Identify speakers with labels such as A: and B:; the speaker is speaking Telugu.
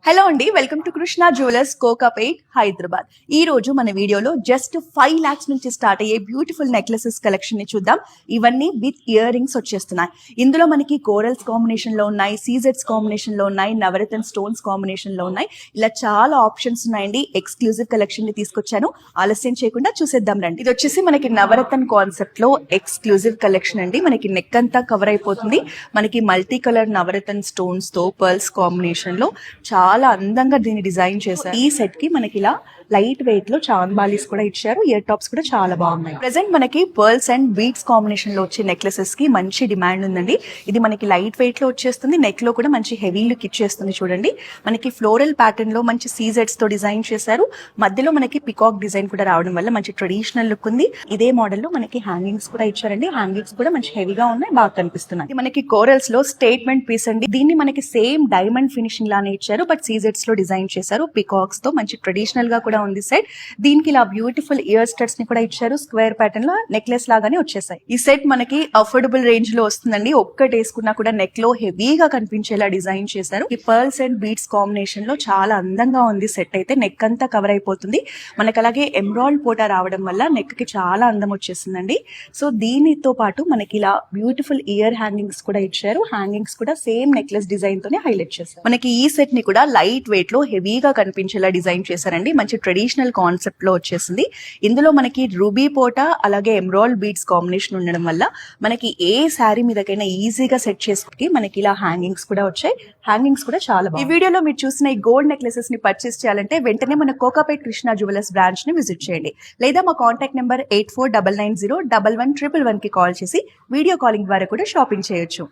A: హలో అండి, welcome to Krishna jewellers Kokapet Hyderabad. ఈ రోజు మన వీడియోలో జస్ట్ 5 lakhs నుంచి స్టార్ట్ అయ్యే బ్యూటిఫుల్ నెక్లెసెస్ కలెక్షన్ ని చూద్దాం. ఇవన్నీ విత్ ఇయర్ రింగ్స్ వచ్చేస్తున్నాయి. ఇందులో మనకి కోరల్స్ కాంబినేషన్ లో ఉన్నాయి, సీజెడ్స్ కాంబినేషన్ లో ఉన్నాయి, నవరత్న స్టోన్స్ కాంబినేషన్ లో ఉన్నాయి. ఇలా చాలా ఆప్షన్స్ ఉన్నాయండి. ఎక్స్క్లూజివ్ కలెక్షన్ ని తీసుకొచ్చాను. ఆలస్యం చేయకుండా చూసేద్దాం రండి. ఇది వచ్చేసి మనకి నవరత్న కాన్సెప్ట్ లో ఎక్స్క్లూజివ్ కలెక్షన్ అండి. మనకి నెక్ అంతా కవర్ అయిపోతుంది. మనకి మల్టీ కలర్ నవరత్న స్టోన్స్ తో పర్ల్స్ కాంబినేషన్ లో చాలా అందంగా దీన్ని డిజైన్ చేశారు. ఈ సెట్ కి మనకి ఇలా లైట్ వెయిట్ లో చాంద్ బాలీస్ కూడా ఇచ్చారు. ఇయర్ టాప్స్ కూడా చాలా బాగున్నాయి. ప్రెసెంట్ మనకి పర్ల్స్ అండ్ బీడ్స్ కాంబినేషన్ లో వచ్చే నెక్లెసెస్ కి మంచి డిమాండ్ ఉందండి. ఇది మనకి లైట్ వెయిట్ లో వచ్చేస్తుంది. నెక్ లో కూడా మంచి హెవీ లుక్ ఇచ్చేస్తుంది. చూడండి, మనకి ఫ్లోరల్ ప్యాటర్న్ లో మంచి సీజెడ్స్ తో డిజైన్ చేశారు. మధ్యలో మనకి పికాక్ డిజైన్ కూడా రావడం వల్ల మంచి ట్రెడిషనల్ లుక్ ఉంది. ఇదే మోడల్ లో మనకి హ్యాంగింగ్స్ కూడా ఇచ్చారండి. హ్యాంగింగ్స్ కూడా మంచి హెవీగా ఉన్నాయి, బాగా కనిపిస్తున్నాయి. మనకి కోరల్స్ లో స్టేట్మెంట్ పీస్ అండి. దీన్ని మనకి సేమ్ డైమండ్ ఫినిషింగ్ లానే ఇచ్చారు, బట్ సీజెడ్స్ లో డిజైన్ చేశారు. పికాక్స్ తో మంచి ట్రెడిషనల్ గా కూడా ఉంది సెట్. దీనికి ఇలా బ్యూటిఫుల్ ఇయర్ స్టడ్స్ ని కూడా ఇచ్చారు. స్క్వేర్ ప్యాటర్న్ లో నెక్లెస్ లాగానే వచ్చేసాయి. ఈ సెట్ మనకి అఫోర్డబుల్ రేంజ్ లో వస్తుందండి. ఒక్కటి వేసుకున్నా కూడా నెక్ లో హెవీగా కనిపించేలా డిజైన్ చేశారు. ఈ పర్ల్స్ అండ్ బీడ్స్ కాంబినేషన్ లో చాలా అందంగా ఉంది సెట్. అయితే నెక్ అంతా కవర్ అయిపోతుంది. మనకి అలాగే ఎమరాల్డ్ పోటా రావడం వల్ల నెక్ కి చాలా అందం వచ్చేసిందండి. సో దీనితో పాటు మనకి ఇలా బ్యూటిఫుల్ ఇయర్ హ్యాంగింగ్స్ కూడా ఇచ్చారు. హ్యాంగింగ్స్ కూడా సేమ్ నెక్లెస్ డిజైన్ తోనే హైలైట్ చేశారు. మనకి ఈ సెట్ ని కూడా లైట్ వెయిట్ లో హెవీగా కనిపించేలా డిజైన్ చేశారండి. మంచి ట్రెడిషనల్ కాన్సెప్ట్ లో వచ్చేసింది. ఇందులో మనకి రూబీ పోటా అలాగే ఎమరాల్డ్ బీడ్స్ కాంబినేషన్ ఉండడం వల్ల మనకి ఏ శారీ మీదకైనా ఈజీగా సెట్ చేసుకుని మనకి ఇలా హ్యాంగింగ్స్ కూడా వచ్చాయి. హ్యాంగింగ్స్ కూడా చాలా బాగుంది. ఈ వీడియోలో మీరు చూసిన ఈ గోల్డ్ నెక్లెసెస్ ని పర్చేస్ చేయాలంటే వెంటనే మన కోకాపేట్ కృష్ణ జ్యువెలర్స్ బ్రాంచ్ ని విజిట్ చేయండి. లేదా మా కాంటాక్ట్ నెంబర్ 8499011111 కి కాల్ చేసి వీడియో కాలింగ్ ద్వారా కూడా షాపింగ్ చేయొచ్చు.